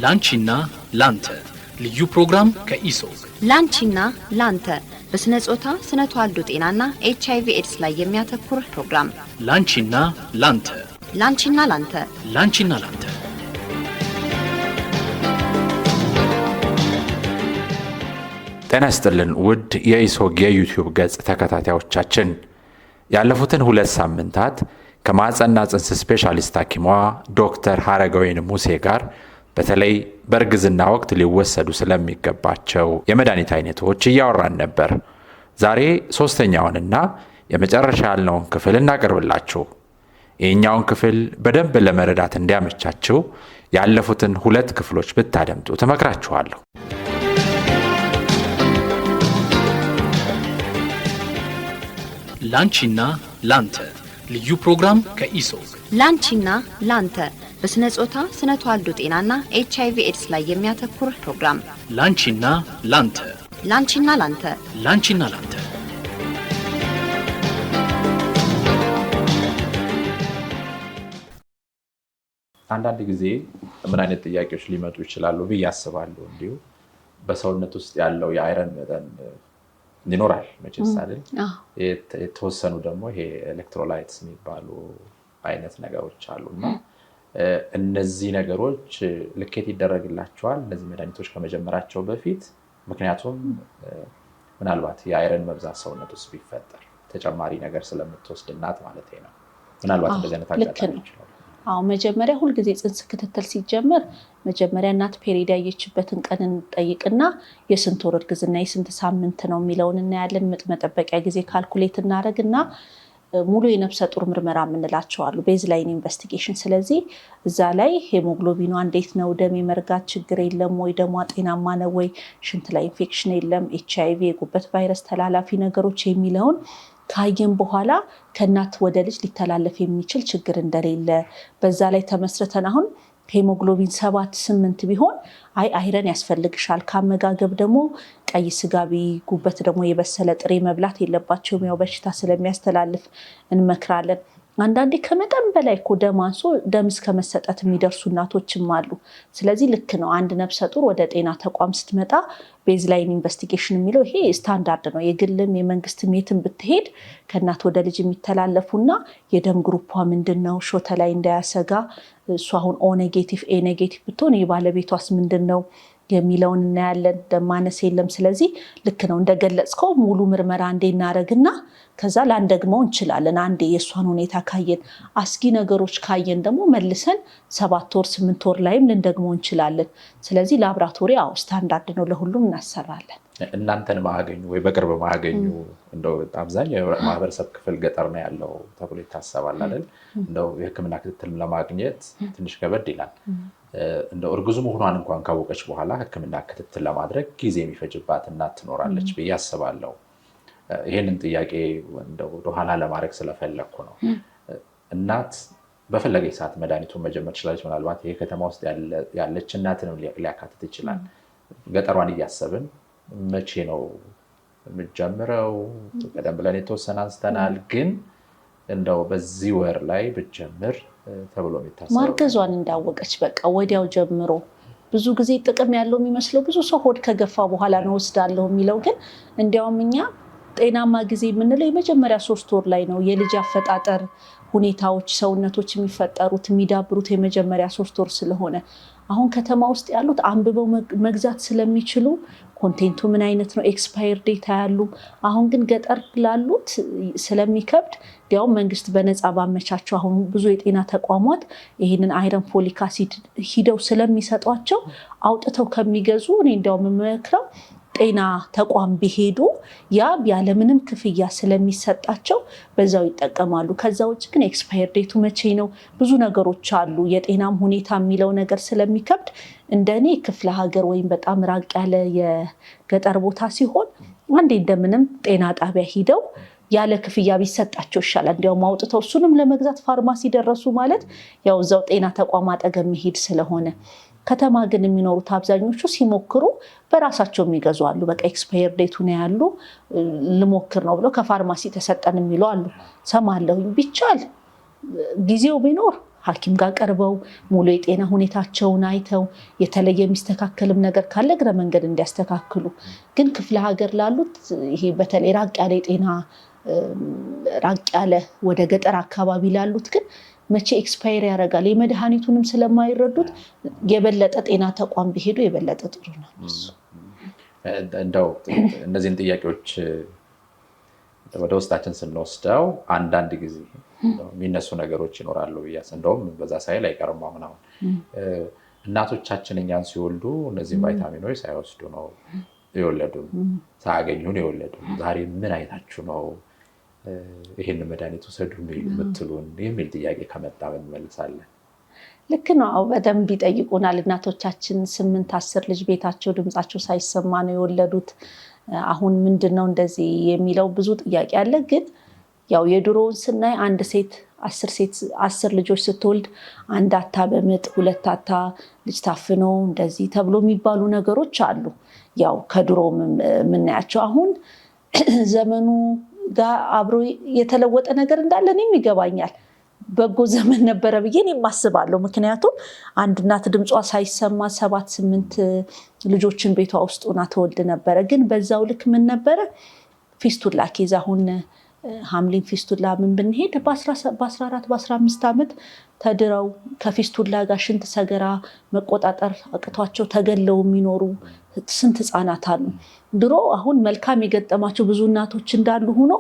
ላንቺና ላንተ ልዩ ፕሮግራም ከኢሶግ ላንቺና ላንተ በስነ ጾታ ስነ ተዋልዶ ጤናና ኤችአይቪ ኤድስ ላይ የሚያተኩር ፕሮግራም ላንቺና ላንተ ላንቺና ላንተ ላንቺና ላንተ ጤና ይስጥልን ውድ የኢሶግ የዩቲዩብ ገጽ ተከታታዮቻችን ያለፉትን 2 ሳምንታት ከማህፀንና ጽንስ ስፔሻሊስት ሐኪሟ ዶክተር ሀረገወይን ሙሴ ጋር በተለይ በእርግዝና ወቅት ሊወሰዱ ስለሚገባቸው የመድኃኒት አይነቶች እያወራን ነበር። ዛሬ ሶስተኛውንና የመጨረሻ ያልነውን ክፍል እናቀርብላችሁ። ይህኛውን ክፍል በደንብ ለመረዳት እንዲያመቻችሁ ያለፉትን 2 ክፍሎች ብታደምጡ ተመክራችኋለሁ። ላንቺና ላንተ ልዩ ፕሮግራም ከኢሶግ ላንቺና ላንተ በስነ ጾታ ስነ ተዋልዶ ጤናና ኤችአይቪ ኤድስ ላይ የሚያተኩር ፕሮግራም ላንቺና ላንተ ላንቺና ላንተ ላንቺና ላንተ አንዳንድ ጊዜ ምን አይነት ጥያቄዎች ሊመጡ ይችላሉ ብዬ አስባለሁ። እንዲሁ በሰውነት ውስጥ ያለው የአይረን መጠን ይኖራል መቼስ አይደል? የተወሰኑ ደግሞ ይሄ ኤሌክትሮላይትስ የሚባሉ አይነት ነገሮች አሉና እነዚህ ነገሮች ልኬት ይደረግላቸዋል እነዚህ መድኃኒቶች ከመጀመራቸው በፊት። ምክንያቱም ምናልባት የአይረን መብዛት ሰውነት ውስጥ ቢፈጠር ተጨማሪ ነገር ስለምትወስድ እናት ማለት ነው። ምናልባት እንደዚህ አይነት አጋጣሚ ይችላል። መጀመሪያ ሁሉ ጊዜ ጽንስ ክትትል ሲጀመር መጀመሪያ እናት ፔሪድ ያየችበትን ቀን እንጠይቅና የስንት ወር እርግዝና የስንት ሳምንት ነው የሚለውን እናያለን። ምጥ መጠበቂያ ጊዜ ካልኩሌት እናደርግና ሙሉ የነፍሰ ጡር ምርመራ የምንላቸው አሉ፣ ቤዝላይን ኢንቨስቲጌሽን። ስለዚህ እዛ ላይ ሄሞግሎቢኗ እንዴት ነው፣ ደም የመርጋት ችግር የለም ወይ፣ ደሟ ጤናማ ነው ወይ፣ ሽንት ላይ ኢንፌክሽን የለም፣ ኤችአይቪ የጉበት ቫይረስ ተላላፊ ነገሮች የሚለውን ካየን በኋላ ከእናት ወደ ልጅ ሊተላለፍ የሚችል ችግር እንደሌለ በዛ ላይ ተመስርተን አሁን ሄሞግሎቢን 7-8 ቢሆን አይረን ያስፈልግሻል፣ ከአመጋገብ ደግሞ ቀይ ስጋ ጉበት ደግሞ የበሰለ ጥሬ መብላት የለባቸውም ያው በሽታ ስለሚያስተላልፍ እንመክራለን። አንዳንዴ ከመጠን በላይ እኮ ደም አንሶ ደም እስከ መሰጠት የሚደርሱ እናቶችም አሉ። ስለዚህ ልክ ነው አንድ ነፍሰ ጡር ወደ ጤና ተቋም ስትመጣ ቤዝላይን ኢንቨስቲጌሽን የሚለው ይሄ ስታንዳርድ ነው። የግልም የመንግስትም የትም ብትሄድ ከእናት ወደ ልጅ የሚተላለፉና የደም ግሩፓ ምንድነው፣ ሾተ ላይ እንዳያሰጋ እሱ አሁን ኦ ኔጌቲቭ ኤ ኔጌቲቭ ብትሆን የባለቤቷስ ምንድነው የሚለውን እናያለን። ደም ማነስ የለም። ስለዚህ ልክ ነው እንደገለጽከው ሙሉ ምርመራ አንዴ እናደርግና ከዛ ላንደግመው እንችላለን። አንዴ የእሷን ሁኔታ ካየን፣ አስጊ ነገሮች ካየን ደግሞ መልሰን 7 ወር 8 ወር ላይም ልንደግመው እንችላለን። ስለዚህ ላብራቶሪ ስታንዳርድ ነው፣ ለሁሉም እናሰራለን። እናንተን ማገኙ ወይ በቅርብ ማገኙ እንደው አብዛኛው ማህበረሰብ ክፍል ገጠር ነው ያለው ተብሎ ይታሰባል አይደል? እንደው የሕክምና ክትትል ለማግኘት ትንሽ ከበድ ይላል። እንደው እርጉዝ መሆኗን እንኳን ካወቀች በኋላ ሕክምና ክትትል ለማድረግ ጊዜ የሚፈጅባት እናት ትኖራለች ብዬ አስባለሁ። ይሄንን ጥያቄ እንደው ወደኋላ ለማድረግ ስለፈለኩ ነው። እናት በፈለገች ሰዓት መድኃኒቱን መጀመር ትችላለች። ምናልባት ይሄ ከተማ ውስጥ ያለች እናትንም ሊያካትት ይችላል። ገጠሯን እያሰብን መቼ ነው የምትጀምረው? ቀደም ብለን የተወሰነ አንስተናል፣ ግን እንደው በዚህ ወር ላይ ብትጀምር ተብሎ የሚታሰበው ማርገዟን እንዳወቀች በቃ ወዲያው ጀምሮ ብዙ ጊዜ ጥቅም ያለው የሚመስለው ብዙ ሰው ሆድ ከገፋ በኋላ ነው ወስዳለሁ የሚለው፣ ግን እንዲያውም እኛ ጤናማ ጊዜ የምንለው የመጀመሪያ 3 ወር ላይ ነው። የልጅ አፈጣጠር ሁኔታዎች ሰውነቶች የሚፈጠሩት የሚዳብሩት የመጀመሪያ 3 ወር ስለሆነ አሁን ከተማ ውስጥ ያሉት አንብበው መግዛት ስለሚችሉ ኮንቴንቱ ምን አይነት ነው ኤክስፓየር ዴታ ያሉ። አሁን ግን ገጠር ላሉት ስለሚከብድ ያው መንግስት በነፃ ባመቻቸው አሁን ብዙ የጤና ተቋማት ይሄንን አይረን ፎሊክ አሲድ ሂደው ስለሚሰጧቸው አውጥተው ከሚገዙ እኔ እንዲያውም የምመክረው ጤና ተቋም ቢሄዱ ያ ያለምንም ክፍያ ስለሚሰጣቸው በዛው ይጠቀማሉ። ከዛ ውጭ ግን ኤክስፓየር ዴቱ መቼ ነው ብዙ ነገሮች አሉ። የጤናም ሁኔታ የሚለው ነገር ስለሚከብድ እንደኔ ክፍለ ሀገር ወይም በጣም ራቅ ያለ የገጠር ቦታ ሲሆን አንዴ እንደምንም ጤና ጣቢያ ሂደው ያለ ክፍያ ቢሰጣቸው ይሻላል። እንዲያውም አውጥተው እሱንም ለመግዛት ፋርማሲ ደረሱ ማለት ያው እዛው ጤና ተቋም አጠገብ መሄድ ስለሆነ። ከተማ ግን የሚኖሩት አብዛኞቹ ሲሞክሩ በራሳቸው የሚገዙ አሉ። በቃ ኤክስፓየር ዴቱ ነው ያሉ ልሞክር ነው ብለው ከፋርማሲ ተሰጠን የሚሉ አሉ። ሰማለሁኝ ቢቻል ጊዜው ቢኖር ሐኪም ጋር ቀርበው ሙሉ የጤና ሁኔታቸውን አይተው የተለየ የሚስተካከልም ነገር ካለ እግረ መንገድ እንዲያስተካክሉ። ግን ክፍለ ሀገር ላሉት ይሄ በተለይ ራቅ ያለ ወደ ገጠር አካባቢ ላሉት ግን መቼ ኤክስፓየር ያደርጋል የመድኃኒቱንም ስለማይረዱት የበለጠ ጤና ተቋም ቢሄዱ የበለጠ ጥሩ ነው። እንደው እነዚህን ጥያቄዎች ወደ ውስጣችን ስንወስደው አንዳንድ ጊዜ የሚነሱ ነገሮች ይኖራሉ ብያስ እንደውም በዛ ሳይል አይቀርም። አሁን እናቶቻችን እኛን ሲወልዱ እነዚህ ቫይታሚኖች ሳይወስዱ ነው የወለዱን፣ ሳያገኙን የወለዱን። ዛሬ ምን አይታችሁ ነው ይህን መድኃኒት ውሰዱ የምትሉን የሚል ጥያቄ ከመጣ እንመልሳለን። ልክ ነው። በደንብ ይጠይቁናል እናቶቻችን። 8-10 ልጅ ቤታቸው ድምፃቸው ሳይሰማ ነው የወለዱት። አሁን ምንድን ነው እንደዚህ የሚለው ብዙ ጥያቄ አለ። ግን ያው የድሮውን ስናይ አንድ ሴት 10 ልጆች ስትወልድ 1 አታ በምጥ 2 አታ ልጅ ታፍኖ እንደዚህ ተብሎ የሚባሉ ነገሮች አሉ። ያው ከድሮ የምናያቸው አሁን ዘመኑ ጋር አብሮ የተለወጠ ነገር እንዳለ እኔም ይገባኛል። በጎ ዘመን ነበረ ብዬ እኔም አስባለሁ። ምክንያቱም አንድ እናት ድምጿ ሳይሰማ 7-8 ልጆችን ቤቷ ውስጥ ሆና ትወልድ ነበረ። ግን በዛው ልክ ምን ነበረ ፊስቱላ ኬዝ አሁን ሐምሊን ፊስቱላ ምን ብንሄድ በ14-15 ዓመት ተድረው ከፊስቱላ ጋር ሽንት ሰገራ መቆጣጠር አቅቷቸው ተገለው የሚኖሩ ስንት ህፃናት አሉ። ድሮ አሁን መልካም የገጠማቸው ብዙ እናቶች እንዳሉ ሆኖ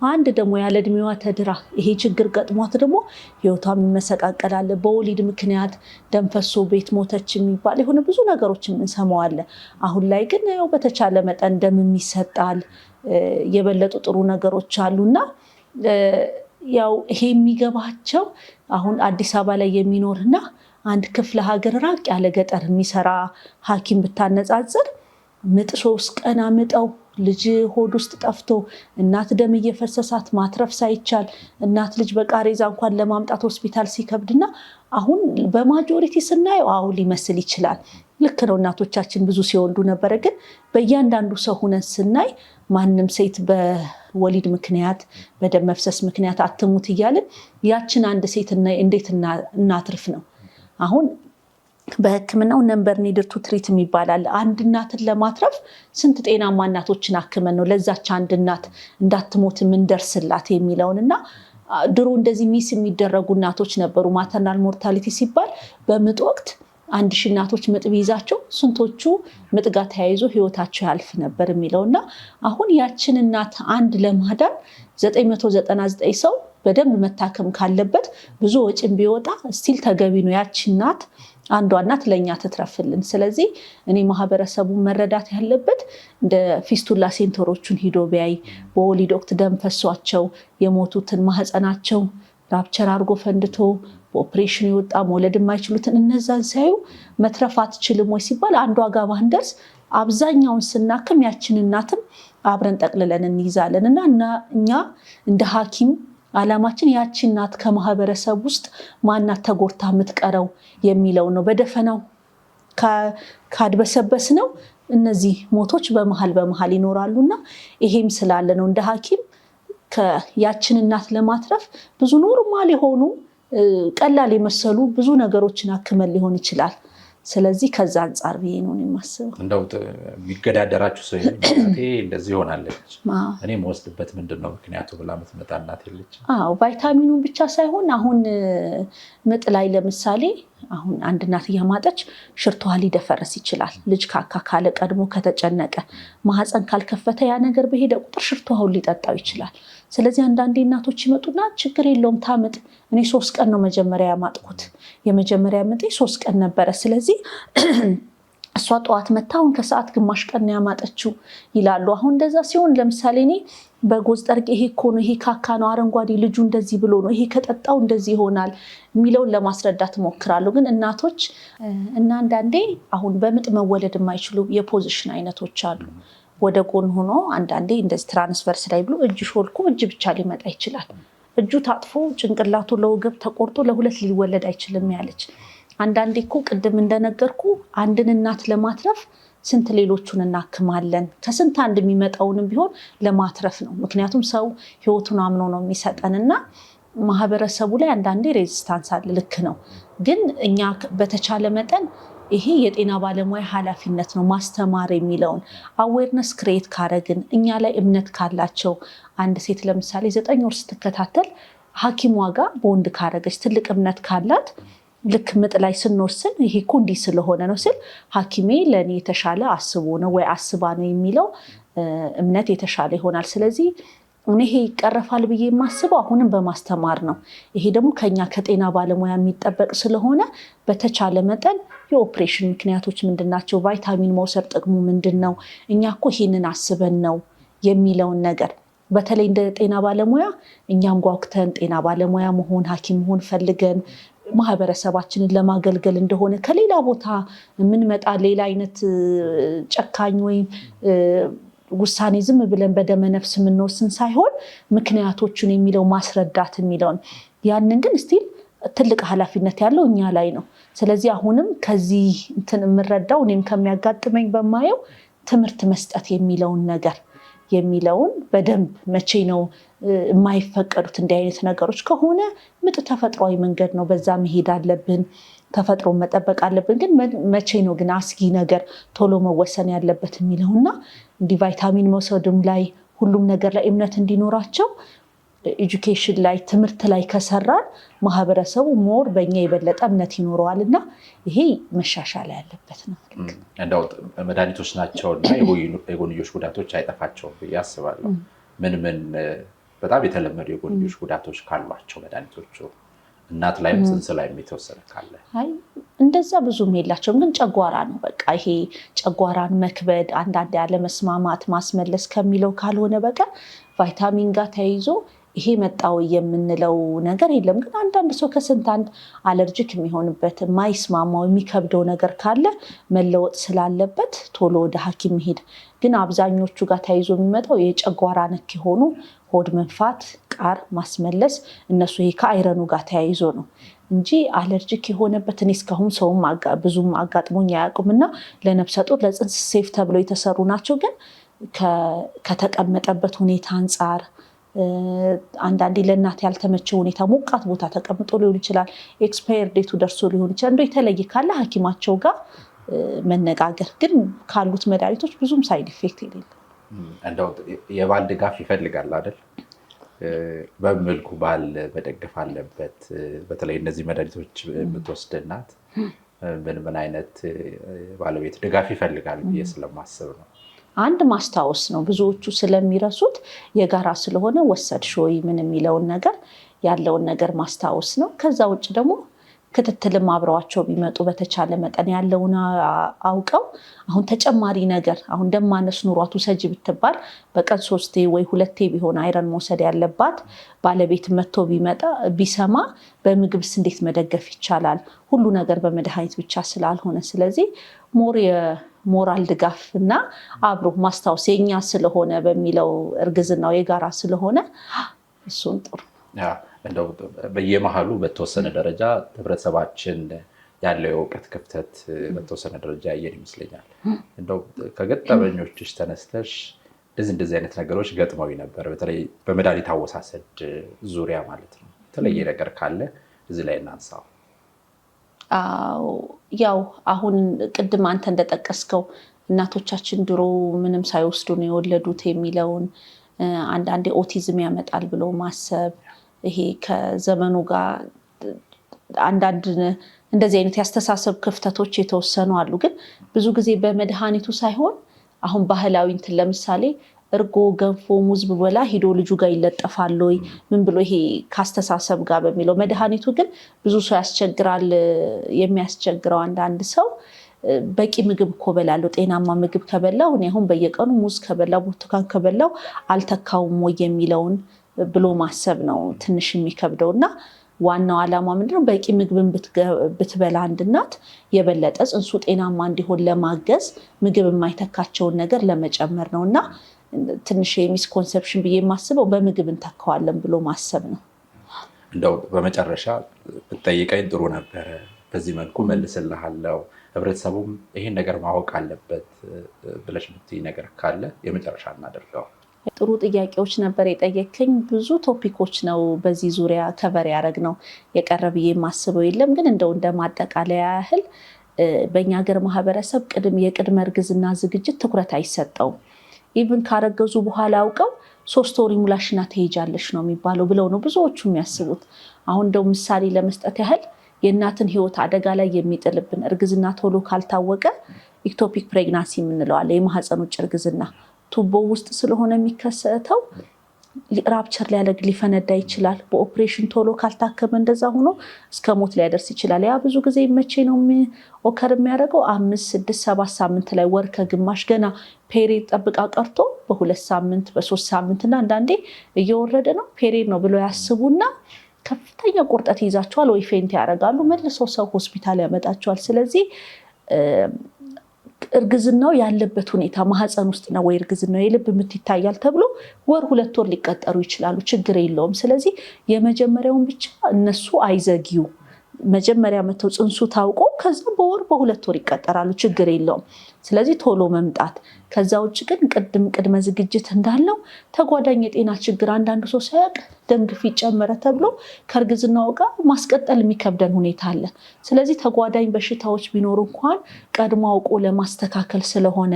አንድ ደግሞ ያለ እድሜዋ ተድራ ይሄ ችግር ገጥሟት ደግሞ ህይወቷ የሚመሰቃቀላለ በወሊድ ምክንያት ደም ፈሶ ቤት ሞተች የሚባል የሆነ ብዙ ነገሮች እንሰማዋለን። አሁን ላይ ግን ያው በተቻለ መጠን ደም ይሰጣል፣ የበለጡ ጥሩ ነገሮች አሉና ያው ይሄ የሚገባቸው አሁን አዲስ አበባ ላይ የሚኖርና አንድ ክፍለ ሀገር ራቅ ያለ ገጠር የሚሰራ ሐኪም ብታነጻጽር ምጥ 3 ቀን አምጠው ልጅ ሆድ ውስጥ ጠፍቶ እናት ደም እየፈሰሳት ማትረፍ ሳይቻል እናት ልጅ በቃሬዛ እንኳን ለማምጣት ሆስፒታል ሲከብድና አሁን በማጆሪቲ ስናየው አሁን ሊመስል ይችላል። ልክ ነው እናቶቻችን ብዙ ሲወልዱ ነበረ። ግን በእያንዳንዱ ሰው ሆነን ስናይ ማንም ሴት በወሊድ ምክንያት በደም መፍሰስ ምክንያት አትሙት እያልን ያችን አንድ ሴት እንዴት እናትርፍ ነው። አሁን በሕክምናው ነምበር ኒድድ ቱ ትሪት የሚባላል። አንድ እናትን ለማትረፍ ስንት ጤናማ እናቶችን አክመን ነው ለዛች አንድ እናት እንዳትሞት የምንደርስላት የሚለውንና ድሮ እንደዚህ ሚስ የሚደረጉ እናቶች ነበሩ። ማተርናል ሞርታሊቲ ሲባል በምጥ ወቅት 1000 እናቶች ምጥ ቢይዛቸው ስንቶቹ ምጥ ጋር ተያይዞ ህይወታቸው ያልፍ ነበር የሚለውና አሁን ያችን እናት አንድ ለማዳን 999 ሰው በደንብ መታከም ካለበት ብዙ ወጪም ቢወጣ ስቲል ተገቢ ነው። ያቺ እናት አንዷ እናት ለኛ ትትረፍልን። ስለዚህ እኔ ማህበረሰቡ መረዳት ያለበት እንደ ፊስቱላ ሴንተሮቹን ሂዶ ቢያይ በወሊድ ወቅት ደም ፈሷቸው የሞቱትን ማህፀናቸው ራፕቸር አድርጎ ፈንድቶ በኦፕሬሽን የወጣ መውለድ የማይችሉትን እነዛን ሲያዩ መትረፍ አትችልም ወይ ሲባል አንዷ ጋር ባንደርስ አብዛኛውን ስናክም ያችን እናትም አብረን ጠቅልለን እንይዛለን እና እኛ እንደ ሐኪም ዓላማችን ያቺ እናት ከማህበረሰብ ውስጥ ማናት ተጎርታ የምትቀረው የሚለው ነው። በደፈናው ካድበሰበስ ነው እነዚህ ሞቶች በመሃል ይኖራሉና ይሄም ስላለ ነው እንደ ሐኪም ያችን እናት ለማትረፍ ብዙ ኖርማል የሆኑ ቀላል የመሰሉ ብዙ ነገሮችን አክመን ሊሆን ይችላል። ስለዚህ ከዛ አንጻር ብዬ ነው የማስበው። እንደው የሚገዳደራችሁ ሰው እናቴ እንደዚህ ሆናለች እኔ መወስድበት ምንድነው ምክንያቱ ብላ የምትመጣ እናት የለች? ቫይታሚኑን ብቻ ሳይሆን አሁን ምጥ ላይ ለምሳሌ አሁን አንድ እናት እያማጠች ሽርቷ ሊደፈርስ ይችላል። ልጅ ካካ ካለ ቀድሞ ከተጨነቀ ማህፀን ካልከፈተ ያ ነገር በሄደ ቁጥር ሽርቷውን ሊጠጣው ይችላል። ስለዚህ አንዳንዴ እናቶች ይመጡና ችግር የለውም ታምጥ፣ እኔ 3 ቀን ነው መጀመሪያ ያማጥኩት፣ የመጀመሪያ ምጤ 3 ቀን ነበረ። ስለዚህ እሷ ጠዋት መታውን ከሰዓት ግማሽ ቀን ያማጠችው ይላሉ። አሁን እንደዛ ሲሆን ለምሳሌ እኔ በጎዝ ጠርቅ ይሄ እኮ ነው፣ ይሄ ካካ ነው፣ አረንጓዴ ልጁ እንደዚህ ብሎ ነው፣ ይሄ ከጠጣው እንደዚህ ይሆናል የሚለውን ለማስረዳት ሞክራለሁ። ግን እናቶች እና አንዳንዴ አሁን በምጥ መወለድ የማይችሉ የፖዚሽን አይነቶች አሉ። ወደ ጎን ሆኖ አንዳንዴ እንደዚህ ትራንስቨርስ ላይ ብሎ እጅ ሾልኮ እጅ ብቻ ሊመጣ ይችላል። እጁ ታጥፎ ጭንቅላቱ ለወገብ ተቆርጦ ለሁለት ሊወለድ አይችልም ያለች። አንዳንዴ እኮ ቅድም እንደነገርኩ አንድን እናት ለማትረፍ ስንት ሌሎቹን እናክማለን። ከስንት አንድ የሚመጣውንም ቢሆን ለማትረፍ ነው። ምክንያቱም ሰው ህይወቱን አምኖ ነው የሚሰጠንና ማህበረሰቡ ላይ አንዳንዴ ሬዚስታንስ አለ። ልክ ነው። ግን እኛ በተቻለ መጠን ይሄ የጤና ባለሙያ ኃላፊነት ነው ማስተማር የሚለውን አዌርነስ ክሬት ካረግን እኛ ላይ እምነት ካላቸው አንድ ሴት ለምሳሌ 9 ወር ስትከታተል ሐኪሟ ጋር በወንድ ካረገች ትልቅ እምነት ካላት ልክ ምጥ ላይ ስንወስን ይሄ እኮ እንዲህ ስለሆነ ነው ስል ሐኪሜ ለእኔ የተሻለ አስቦ ነው ወይ አስባ ነው የሚለው እምነት የተሻለ ይሆናል። ስለዚህ ይሄ ይቀረፋል ብዬ የማስበው አሁንም በማስተማር ነው። ይሄ ደግሞ ከኛ ከጤና ባለሙያ የሚጠበቅ ስለሆነ በተቻለ መጠን የኦፕሬሽን ምክንያቶች ምንድናቸው፣ ቫይታሚን መውሰድ ጥቅሙ ምንድነው፣ እኛ እኮ ይሄንን አስበን ነው የሚለውን ነገር በተለይ እንደ ጤና ባለሙያ እኛም ጓጉተን ጤና ባለሙያ መሆን ሐኪም መሆን ፈልገን ማህበረሰባችንን ለማገልገል እንደሆነ ከሌላ ቦታ የምንመጣ ሌላ አይነት ጨካኝ ወይም ውሳኔ ዝም ብለን በደመ ነፍስ የምንወስን ሳይሆን ምክንያቶቹን የሚለው ማስረዳት የሚለውን ያንን ግን ስቲል ትልቅ ኃላፊነት ያለው እኛ ላይ ነው። ስለዚህ አሁንም ከዚህ እንትን የምረዳው እኔም ከሚያጋጥመኝ በማየው ትምህርት መስጠት የሚለውን ነገር የሚለውን በደንብ መቼ ነው የማይፈቀዱት እንዲህ አይነት ነገሮች ከሆነ ምጥ ተፈጥሯዊ መንገድ ነው፣ በዛ መሄድ አለብን፣ ተፈጥሮ መጠበቅ አለብን። ግን መቼ ነው ግን አስጊ ነገር ቶሎ መወሰን ያለበት የሚለውና እንዲህ ቫይታሚን መውሰድም ላይ ሁሉም ነገር ላይ እምነት እንዲኖራቸው ኤጁኬሽን ላይ ትምህርት ላይ ከሰራን ማህበረሰቡ ሞር በእኛ የበለጠ እምነት ይኖረዋል እና ይሄ መሻሻል ያለበት ነው። እንደው መድኃኒቶች ናቸውና የጎንዮሽ ጉዳቶች አይጠፋቸውም ብዬ አስባለሁ። ምን በጣም የተለመዱ የጎንዮሽ ጉዳቶች ካሏቸው መድኃኒቶቹ እናት ላይም ጽንስ ላይ የተወሰነ ካለ? አይ እንደዛ ብዙም የላቸውም። ግን ጨጓራ ነው በቃ ይሄ ጨጓራን መክበድ አንዳንድ ያለመስማማት ማስመለስ ከሚለው ካልሆነ በቀር ቫይታሚን ጋር ተያይዞ ይሄ መጣው የምንለው ነገር የለም። ግን አንዳንድ ሰው ከስንት አንድ አለርጂክ የሚሆንበት የማይስማማው የሚከብደው ነገር ካለ መለወጥ ስላለበት ቶሎ ወደ ሐኪም መሄድ። ግን አብዛኞቹ ጋር ተያይዞ የሚመጣው የጨጓራ ነክ የሆኑ ሆድ መንፋት፣ ቃር ማስመለስ እነሱ ይሄ ከአይረኑ ጋር ተያይዞ ነው እንጂ አለርጂክ የሆነበት እኔ እስካሁን ሰውም ብዙም አጋጥሞኝ አያውቁምና ለነፍሰ ጡር ለጽንስ ሴፍ ተብለው የተሰሩ ናቸው። ግን ከተቀመጠበት ሁኔታ አንጻር አንዳንዴ ለእናት ያልተመቸው ሁኔታ ሞቃት ቦታ ተቀምጦ ሊሆን ይችላል፣ ኤክስፓየር ዴቱ ደርሶ ሊሆን ይችላል። እንደው የተለየ ካለ ሐኪማቸው ጋር መነጋገር። ግን ካሉት መድኃኒቶች ብዙም ሳይድ ኢፌክት የሌለው እንደው የባል ድጋፍ ይፈልጋል አይደል? በመልኩ ባል መደገፍ አለበት። በተለይ እነዚህ መድኃኒቶች የምትወስድ እናት ምን አይነት ባለቤት ድጋፍ ይፈልጋል ብዬ ስለማስብ ነው። አንድ ማስታወስ ነው። ብዙዎቹ ስለሚረሱት የጋራ ስለሆነ ወሰድሽ ወይ ምን የሚለውን ነገር ያለውን ነገር ማስታወስ ነው። ከዛ ውጭ ደግሞ ክትትልም አብረዋቸው ቢመጡ በተቻለ መጠን ያለውን አውቀው አሁን ተጨማሪ ነገር አሁን ደም ማነስ ኑሯት ውሰጂ ብትባል በቀን 3 ወይ 2 ቢሆን አይረን መውሰድ ያለባት ባለቤት መጥቶ ቢሰማ በምግብስ እንዴት መደገፍ ይቻላል? ሁሉ ነገር በመድኃኒት ብቻ ስላልሆነ ስለዚህ ሞር የሞራል ድጋፍ እና አብሮ ማስታወስ የኛ ስለሆነ በሚለው እርግዝናው የጋራ ስለሆነ እሱን ጥሩ እንደው በየመሃሉ በተወሰነ ደረጃ ህብረተሰባችን ያለው የእውቀት ክፍተት በተወሰነ ደረጃ ያየን ይመስለኛል። እንደው ከገጠመኞችሽ ተነስተሽ እንደዚህ አይነት ነገሮች ገጥመው ነበር? በተለይ በመድኃኒት አወሳሰድ ዙሪያ ማለት ነው። የተለየ ነገር ካለ እዚህ ላይ እናንሳው። ያው አሁን ቅድም አንተ እንደጠቀስከው እናቶቻችን ድሮ ምንም ሳይወስዱ ነው የወለዱት የሚለውን አንዳንዴ ኦቲዝም ያመጣል ብሎ ማሰብ ይሄ ከዘመኑ ጋር አንዳንድ እንደዚህ አይነት ያስተሳሰብ ክፍተቶች የተወሰኑ አሉ። ግን ብዙ ጊዜ በመድኃኒቱ ሳይሆን አሁን ባህላዊ እንትን ለምሳሌ እርጎ፣ ገንፎ፣ ሙዝ ብበላ ሂዶ ልጁ ጋር ይለጠፋል ወይ ምን ብሎ ይሄ ካስተሳሰብ ጋር በሚለው መድኃኒቱ ግን ብዙ ሰው ያስቸግራል። የሚያስቸግረው አንዳንድ ሰው በቂ ምግብ እኮ በላለሁ ጤናማ ምግብ ከበላው እኔ አሁን በየቀኑ ሙዝ ከበላው ብርቱካን ከበላው አልተካውም ወይ የሚለውን ብሎ ማሰብ ነው ትንሽ የሚከብደው። እና ዋናው ዓላማ ምንድነው? በቂ ምግብን ብትበላ አንድ እናት የበለጠ ጽንሱ ጤናማ እንዲሆን ለማገዝ ምግብ የማይተካቸውን ነገር ለመጨመር ነው። እና ትንሽ የሚስኮንሰፕሽን ብዬ የማስበው በምግብ እንተካዋለን ብሎ ማሰብ ነው። እንደው በመጨረሻ ብትጠይቀኝ ጥሩ ነበረ። በዚህ መልኩ መልስልሃለሁ። ህብረተሰቡም ይሄን ነገር ማወቅ አለበት ብለሽ የምትይ ነገር ካለ የመጨረሻ እናደርገው። ጥሩ ጥያቄዎች ነበር የጠየከኝ። ብዙ ቶፒኮች ነው በዚህ ዙሪያ ከቨር ያደረግነው። የቀረበ የማስበው የለም፣ ግን እንደ ማጠቃለያ ያህል በእኛ ሀገር ማህበረሰብ የቅድመ እርግዝና ዝግጅት ትኩረት አይሰጠውም። ኢቭን ካረገዙ በኋላ አውቀው 3 ወር ይሙላሽና ትሄጃለሽ ነው የሚባለው ብለው ነው ብዙዎቹ የሚያስቡት። አሁን እንደው ምሳሌ ለመስጠት ያህል የእናትን ህይወት አደጋ ላይ የሚጥልብን እርግዝና ቶሎ ካልታወቀ ኢክቶፒክ ፕሬግናንሲ የምንለው አለ። የማህፀን ውጭ እርግዝና ቱቦ ውስጥ ስለሆነ የሚከሰተው ራፕቸር ሊፈነዳ ይችላል። በኦፕሬሽን ቶሎ ካልታከመ እንደዛ ሆኖ እስከ ሞት ሊያደርስ ይችላል። ያ ብዙ ጊዜ መቼ ነው ኦከር የሚያደርገው? 5፣ 6፣ 7 ሳምንት ላይ ወር ከግማሽ ገና ፔሪድ ጠብቃ ቀርቶ በ2 ሳምንት በ3 ሳምንት እና አንዳንዴ እየወረደ ነው ፔሪድ ነው ብሎ ያስቡና ከፍተኛ ቁርጠት ይዛቸዋል ወይ ፌንት ያደርጋሉ። መልሶ ሰው ሆስፒታል ያመጣቸዋል። ስለዚህ እርግዝናው ያለበት ሁኔታ ማህፀን ውስጥ ነው ወይ እርግዝናው የልብ ምት ይታያል ተብሎ ወር 2 ወር ሊቀጠሩ ይችላሉ። ችግር የለውም። ስለዚህ የመጀመሪያውን ብቻ እነሱ አይዘጊው። መጀመሪያ መተው ጽንሱ ታውቆ ከዛ በወር በ2 ወር ይቀጠራሉ። ችግር የለውም። ስለዚህ ቶሎ መምጣት። ከዛ ውጭ ግን ቅድመ ዝግጅት እንዳለው ተጓዳኝ የጤና ችግር አንዳንዱ ሰው ሳያውቅ ደም ግፊት ጨመረ ተብሎ ከእርግዝናው ጋር ማስቀጠል የሚከብደን ሁኔታ አለ። ስለዚህ ተጓዳኝ በሽታዎች ቢኖሩ እንኳን ቀድሞ አውቆ ለማስተካከል ስለሆነ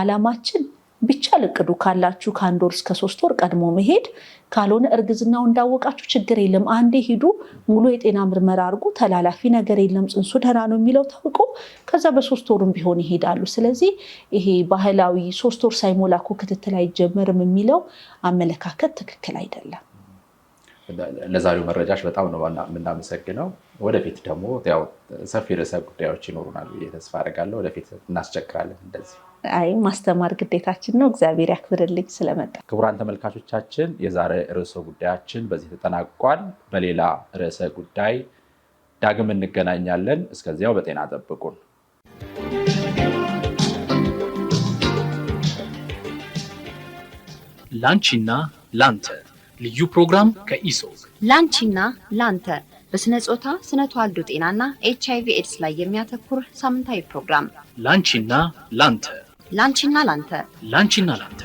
አላማችን ብቻ ልቅዱ ካላችሁ ከ1 ወር እስከ 3 ወር ቀድሞ መሄድ፣ ካልሆነ እርግዝናው እንዳወቃችሁ ችግር የለም አንዴ ሂዱ ሙሉ የጤና ምርመራ አድርጉ፣ ተላላፊ ነገር የለም ጽንሱ ደህና ነው የሚለው ታውቆ ከዛ በ3 ወሩም ቢሆን ይሄዳሉ። ስለዚህ ይሄ ባህላዊ 3 ወር ሳይሞላ እኮ ክትትል አይጀመርም የሚለው አመለካከት ትክክል አይደለም። ለዛሬው መረጃሽ በጣም ነው የምናመሰግነው። ወደፊት ደግሞ ያው ሰፊ ርዕሰ ጉዳዮች ይኖሩናል ብዬ ተስፋ አደርጋለሁ። ወደፊት እናስቸግራለን እንደዚህ። ማስተማር ግዴታችን ነው። እግዚአብሔር ያክብርልኝ ስለመጣ። ክቡራን ተመልካቾቻችን የዛሬ ርዕሰ ጉዳያችን በዚህ ተጠናቋል። በሌላ ርዕሰ ጉዳይ ዳግም እንገናኛለን። እስከዚያው በጤና ጠብቁን። ላንቺና ላንተ ልዩ ፕሮግራም ከኢሶግ ላንቺና ላንተ በስነ ጾታ ስነ ተዋልዶ ጤናና HIV ኤድስ ላይ የሚያተኩር ሳምንታዊ ፕሮግራም ላንቺና ላንተ ላንቺና ላንተ ላንቺና ላንተ